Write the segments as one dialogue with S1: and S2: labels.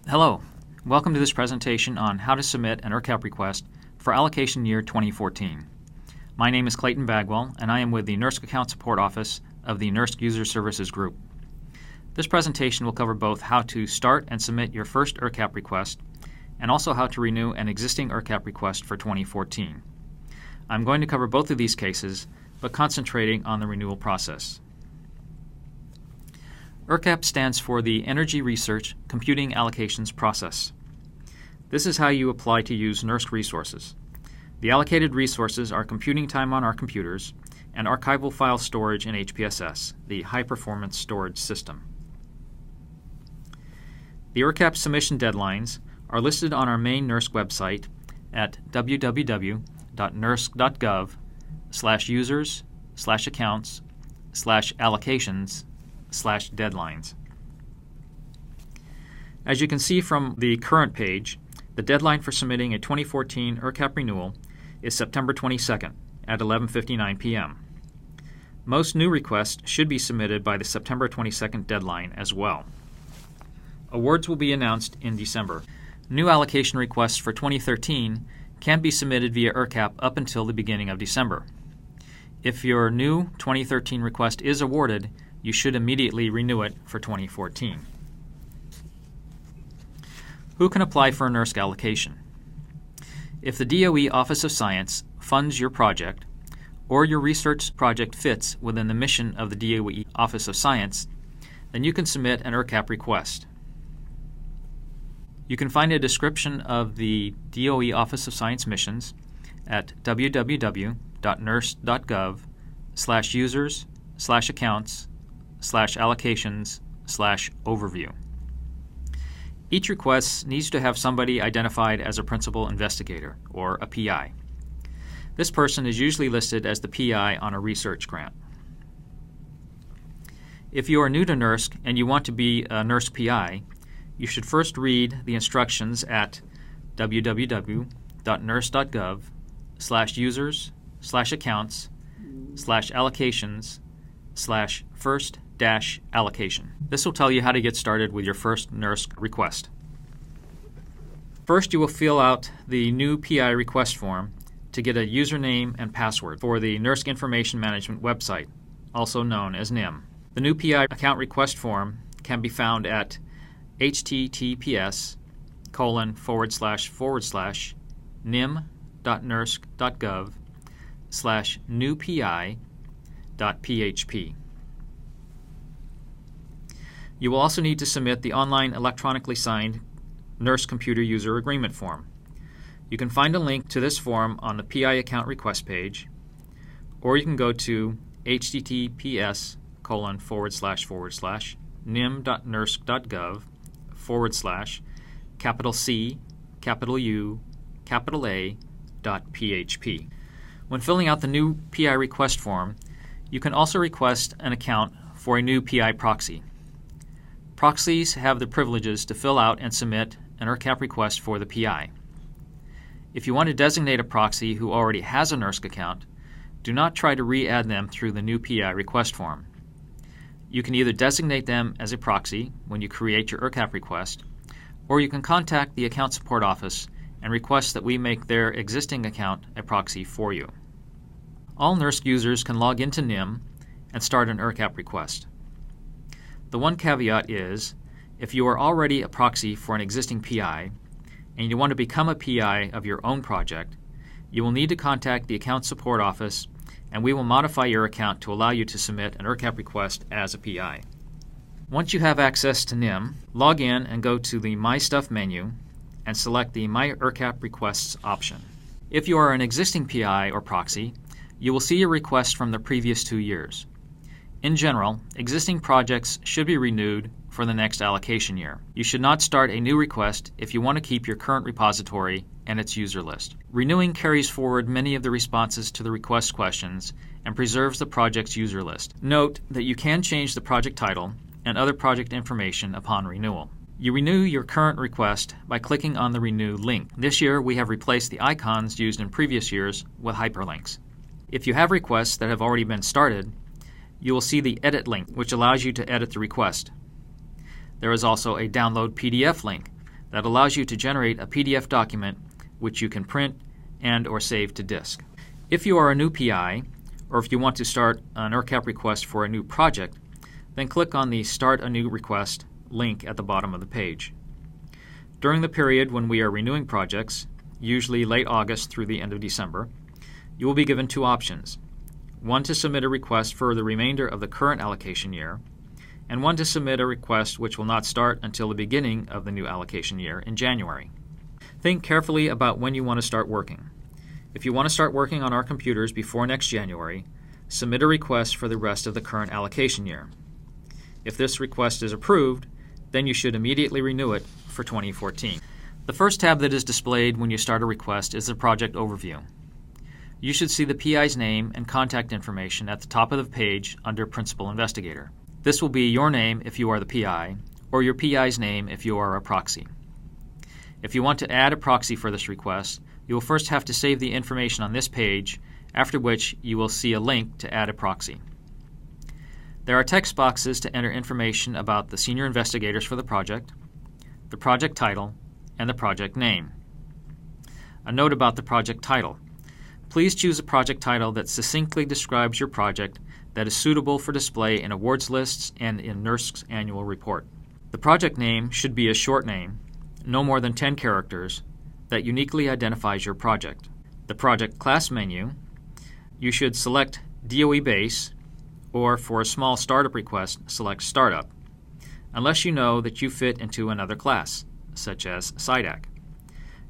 S1: Hello, welcome to this presentation on how to submit an ERCAP request for Allocation Year 2014. My name is Clayton Bagwell, and I am with the NERSC Account Support Office of the NERSC User Services Group. This presentation will cover both how to start and submit your first ERCAP request, and also how to renew an existing ERCAP request for 2014. I'm going to cover both of these cases, but concentrating on the renewal process. ERCAP stands for the Energy Research Computing Allocations Process. This is how you apply to use NERSC resources. The allocated resources are computing time on our computers and archival file storage in HPSS, the High Performance Storage System. The ERCAP submission deadlines are listed on our main NERSC website at www.nersc.gov/users/accounts/allocations/deadlines. As you can see from the current page, the deadline for submitting a 2014 ERCAP renewal is September 22nd at 11:59 p.m. Most new requests should be submitted by the September 22nd deadline as well. Awards will be announced in December. New allocation requests for 2013 can be submitted via ERCAP up until the beginning of December. If your new 2013 request is awarded, you should immediately renew it for 2014. Who can apply for a NERSC allocation? If the DOE Office of Science funds your project, or your research project fits within the mission of the DOE Office of Science, then you can submit an ERCAP request. You can find a description of the DOE Office of Science missions at www.nersc.gov/users/accounts/allocations/overview. Each request needs to have somebody identified as a principal investigator, or a PI. This person is usually listed as the PI on a research grant. If you are new to NERSC and you want to be a NERSC PI, you should first read the instructions at www.nersc.gov/users/accounts/allocations/first-allocation. This will tell you how to get started with your first NERSC request. First, you will fill out the new PI request form to get a username and password for the NERSC Information Management website, also known as NIM. The new PI account request form can be found at https://nim.nersc.gov/newpi.php. You will also need to submit the online electronically signed NERSC Computer User Agreement form. You can find a link to this form on the PI account request page, or you can go to https://nim.nersc.gov/C_U_A.php. When filling out the new PI request form, you can also request an account for a new PI proxy. Proxies have the privileges to fill out and submit an ERCAP request for the PI. If you want to designate a proxy who already has a NERSC account, do not try to re-add them through the new PI request form. You can either designate them as a proxy when you create your ERCAP request, or you can contact the Account Support Office and request that we make their existing account a proxy for you. All NERSC users can log into NIM and start an ERCAP request. The one caveat is, if you are already a proxy for an existing PI and you want to become a PI of your own project, you will need to contact the Account Support Office and we will modify your account to allow you to submit an ERCAP request as a PI. Once you have access to NIM, log in and go to the My Stuff menu and select the My ERCAP Requests option. If you are an existing PI or proxy, you will see your request from the previous 2 years. In general, existing projects should be renewed for the next allocation year. You should not start a new request if you want to keep your current repository and its user list. Renewing carries forward many of the responses to the request questions and preserves the project's user list. Note that you can change the project title and other project information upon renewal. You renew your current request by clicking on the Renew link. This year we have replaced the icons used in previous years with hyperlinks. If you have requests that have already been started, you will see the Edit link, which allows you to edit the request. There is also a Download PDF link, that allows you to generate a PDF document which you can print and/or save to disk. If you are a new PI, or if you want to start an ERCAP request for a new project, then click on the Start a New Request link at the bottom of the page. During the period when we are renewing projects, usually late August through the end of December, you will be given two options: one to submit a request for the remainder of the current allocation year, and one to submit a request which will not start until the beginning of the new allocation year in January. Think carefully about when you want to start working. If you want to start working on our computers before next January, submit a request for the rest of the current allocation year. If this request is approved, then you should immediately renew it for 2014. The first tab that is displayed when you start a request is the project overview. You should see the PI's name and contact information at the top of the page under Principal Investigator. This will be your name if you are the PI, or your PI's name if you are a proxy. If you want to add a proxy for this request, you will first have to save the information on this page, after which you will see a link to add a proxy. There are text boxes to enter information about the senior investigators for the project title, and the project name. A note about the project title. Please choose a project title that succinctly describes your project that is suitable for display in awards lists and in NERSC's annual report. The project name should be a short name, no more than 10 characters, that uniquely identifies your project. The project class menu, you should select DOE Base, or for a small startup request, select Startup, unless you know that you fit into another class, such as SIDAC.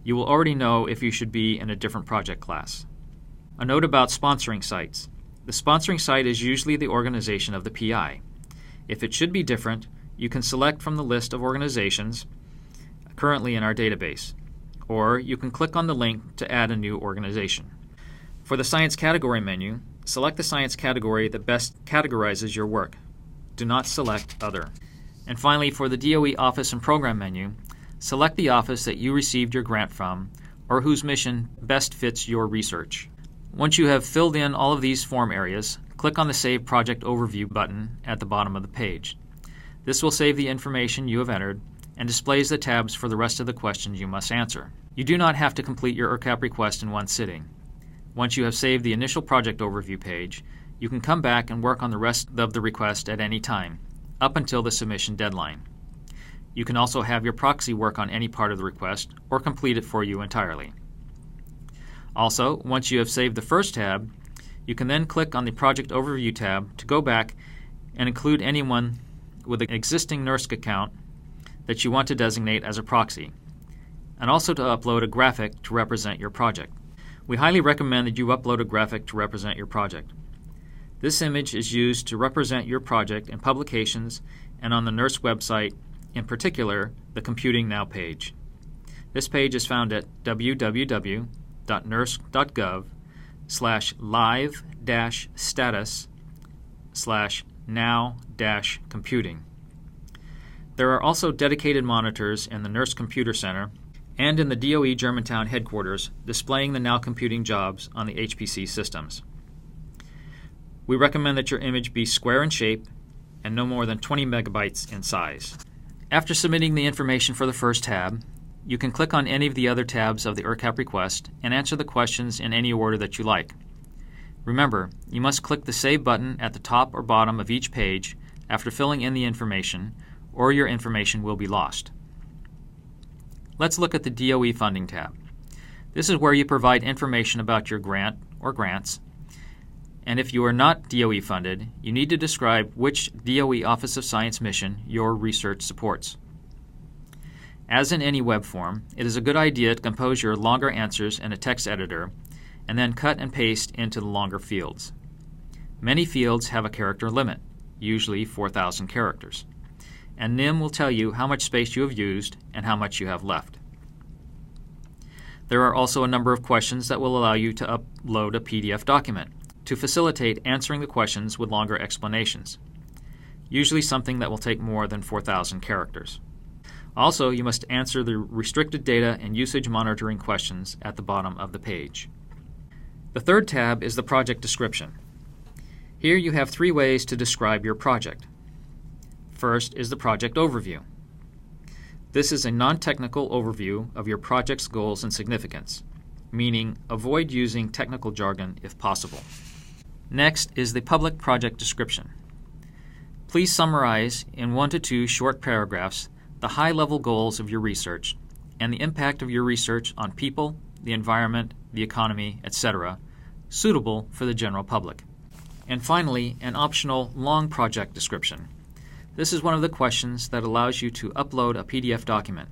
S1: You will already know if you should be in a different project class. A note about sponsoring sites. The sponsoring site is usually the organization of the PI. If it should be different, you can select from the list of organizations currently in our database, or you can click on the link to add a new organization. For the Science Category menu, select the science category that best categorizes your work. Do not select Other. And finally, for the DOE Office and Program menu, select the office that you received your grant from or whose mission best fits your research. Once you have filled in all of these form areas, click on the Save Project Overview button at the bottom of the page. This will save the information you have entered and displays the tabs for the rest of the questions you must answer. You do not have to complete your ERCAP request in one sitting. Once you have saved the initial project overview page, you can come back and work on the rest of the request at any time, up until the submission deadline. You can also have your proxy work on any part of the request or complete it for you entirely. Also, once you have saved the first tab, you can then click on the Project Overview tab to go back and include anyone with an existing NERSC account that you want to designate as a proxy, and also to upload a graphic to represent your project. We highly recommend that you upload a graphic to represent your project. This image is used to represent your project in publications and on the NERSC website, in particular, the Computing Now page. This page is found at www.nersc.gov/live-status/now-computing. There are also dedicated monitors in the NERSC Computer Center and in the DOE Germantown headquarters displaying the Now Computing jobs on the HPC systems. We recommend that your image be square in shape and no more than 20 megabytes in size. After submitting the information for the first tab, you can click on any of the other tabs of the ERCAP request and answer the questions in any order that you like. Remember, you must click the Save button at the top or bottom of each page after filling in the information, or your information will be lost. Let's look at the DOE Funding tab. This is where you provide information about your grant or grants, and if you are not DOE funded, you need to describe which DOE Office of Science mission your research supports. As in any web form, it is a good idea to compose your longer answers in a text editor and then cut and paste into the longer fields. Many fields have a character limit, usually 4,000 characters, and NIM will tell you how much space you have used and how much you have left. There are also a number of questions that will allow you to upload a PDF document to facilitate answering the questions with longer explanations, usually something that will take more than 4,000 characters. Also, you must answer the restricted data and usage monitoring questions at the bottom of the page. The third tab is the project description. Here you have 3 ways to describe your project. First is the project overview. This is a non-technical overview of your project's goals and significance, meaning avoid using technical jargon if possible. Next is the public project description. Please summarize in 1 to 2 short paragraphs the high-level goals of your research and the impact of your research on people, the environment, the economy, etc., suitable for the general public. And finally, an optional long project description. This is one of the questions that allows you to upload a PDF document.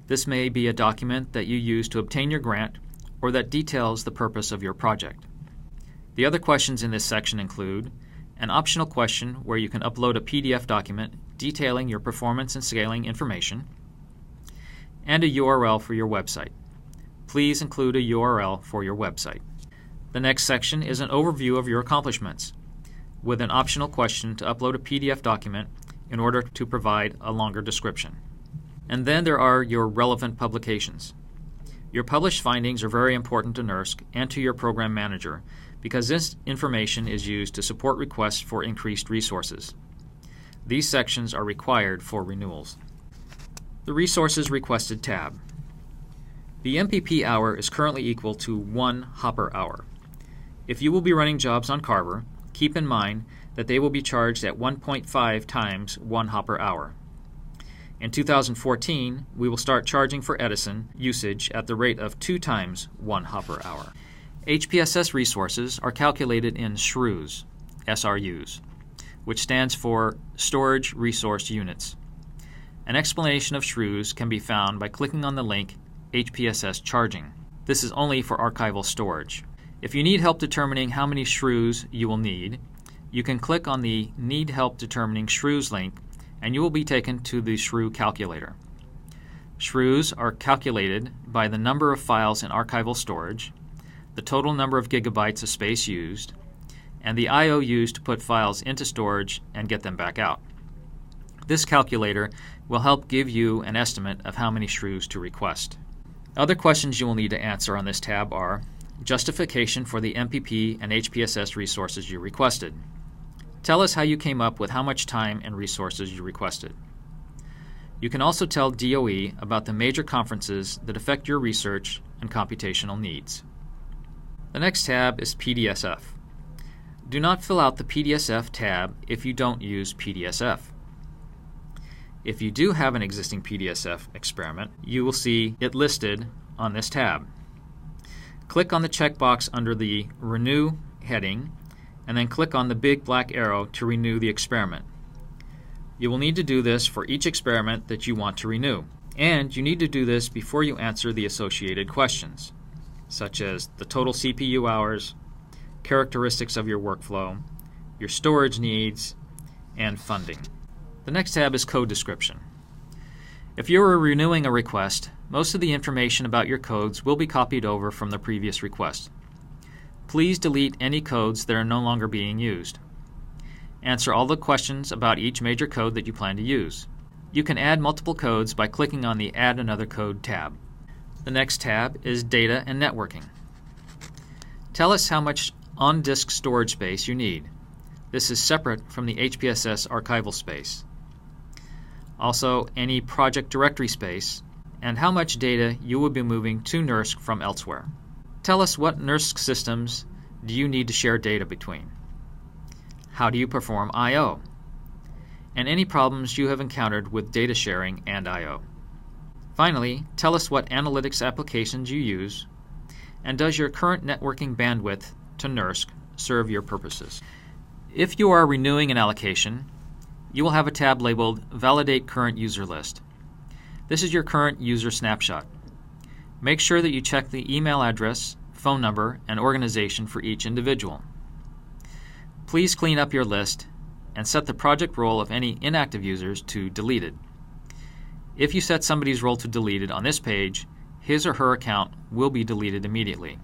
S1: This may be a document that you use to obtain your grant or that details the purpose of your project. The other questions in this section include an optional question where you can upload a PDF document detailing your performance and scaling information, and a URL for your website. Please include a URL for your website. The next section is an overview of your accomplishments, with an optional question to upload a PDF document in order to provide a longer description. And then there are your relevant publications. Your published findings are very important to NERSC and to your program manager because this information is used to support requests for increased resources. These sections are required for renewals. The Resources Requested tab. The MPP hour is currently equal to 1 hopper hour. If you will be running jobs on Carver, keep in mind that they will be charged at 1.5 times 1 hopper hour. In 2014, we will start charging for Edison usage at the rate of 2 times 1 hopper hour. HPSS resources are calculated in SRUs, SRUs, which stands for Storage Resource Units. An explanation of SRUs can be found by clicking on the link HPSS Charging. This is only for archival storage. If you need help determining how many SRUs you will need, you can click on the Need Help Determining SRUs link and you will be taken to the SRU calculator. SRUs are calculated by the number of files in archival storage, the total number of gigabytes of space used, and the I/O used to put files into storage and get them back out. This calculator will help give you an estimate of how many SRUs to request. Other questions you will need to answer on this tab are justification for the MPP and HPSS resources you requested. Tell us how you came up with how much time and resources you requested. You can also tell DOE about the major conferences that affect your research and computational needs. The next tab is PDSF. Do not fill out the PDSF tab if you don't use PDSF. If you do have an existing PDSF experiment, you will see it listed on this tab. Click on the checkbox under the Renew heading, and then click on the big black arrow to renew the experiment. You will need to do this for each experiment that you want to renew, and you need to do this before you answer the associated questions, such as the total CPU hours, characteristics of your workflow, your storage needs, and funding. The next tab is Code Description. If you are renewing a request, most of the information about your codes will be copied over from the previous request. Please delete any codes that are no longer being used. Answer all the questions about each major code that you plan to use. You can add multiple codes by clicking on the Add Another Code tab. The next tab is Data and Networking. Tell us how much on-disk storage space you need. This is separate from the HPSS archival space. Also, any project directory space, and how much data you will be moving to NERSC from elsewhere. Tell us what NERSC systems do you need to share data between. How do you perform I/O? And any problems you have encountered with data sharing and I/O. Finally, tell us what analytics applications you use, and does your current networking bandwidth to NERSC serve your purposes. If you are renewing an allocation, you will have a tab labeled Validate Current User List. This is your current user snapshot. Make sure that you check the email address, phone number, and organization for each individual. Please clean up your list and set the project role of any inactive users to deleted. If you set somebody's role to deleted on this page, his or her account will be deleted immediately.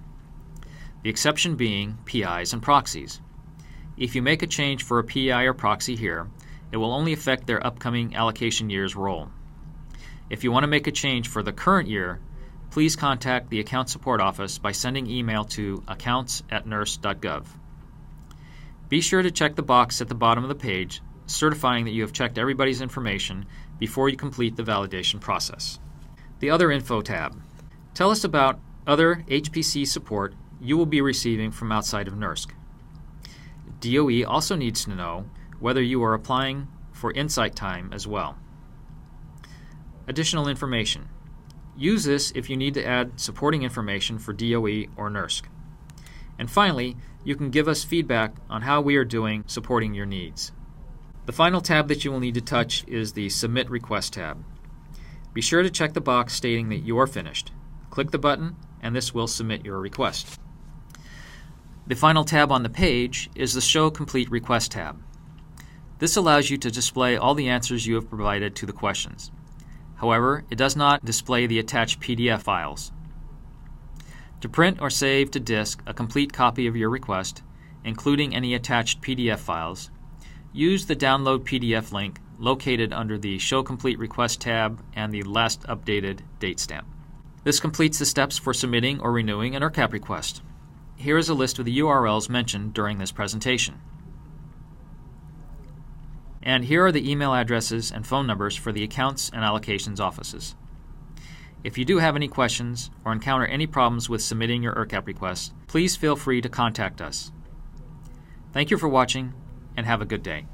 S1: The exception being PIs and proxies. If you make a change for a PI or proxy here, it will only affect their upcoming allocation year's role. If you want to make a change for the current year, please contact the Account Support Office by sending email to accounts@nersc.gov. Be sure to check the box at the bottom of the page certifying that you have checked everybody's information before you complete the validation process. The Other Info tab. Tell us about other HPC support you will be receiving from outside of NERSC. DOE also needs to know whether you are applying for Insight time as well. Additional information. Use this if you need to add supporting information for DOE or NERSC. And finally, you can give us feedback on how we are doing supporting your needs. The final tab that you will need to touch is the Submit Request tab. Be sure to check the box stating that you are finished. Click the button and this will submit your request. The final tab on the page is the Show Complete Request tab. This allows you to display all the answers you have provided to the questions. However, it does not display the attached PDF files. To print or save to disk a complete copy of your request, including any attached PDF files, use the Download PDF link located under the Show Complete Request tab and the last updated date stamp. This completes the steps for submitting or renewing an ERCAP request. Here is a list of the URLs mentioned during this presentation. And here are the email addresses and phone numbers for the accounts and allocations offices. If you do have any questions or encounter any problems with submitting your ERCAP request, please feel free to contact us. Thank you for watching and have a good day.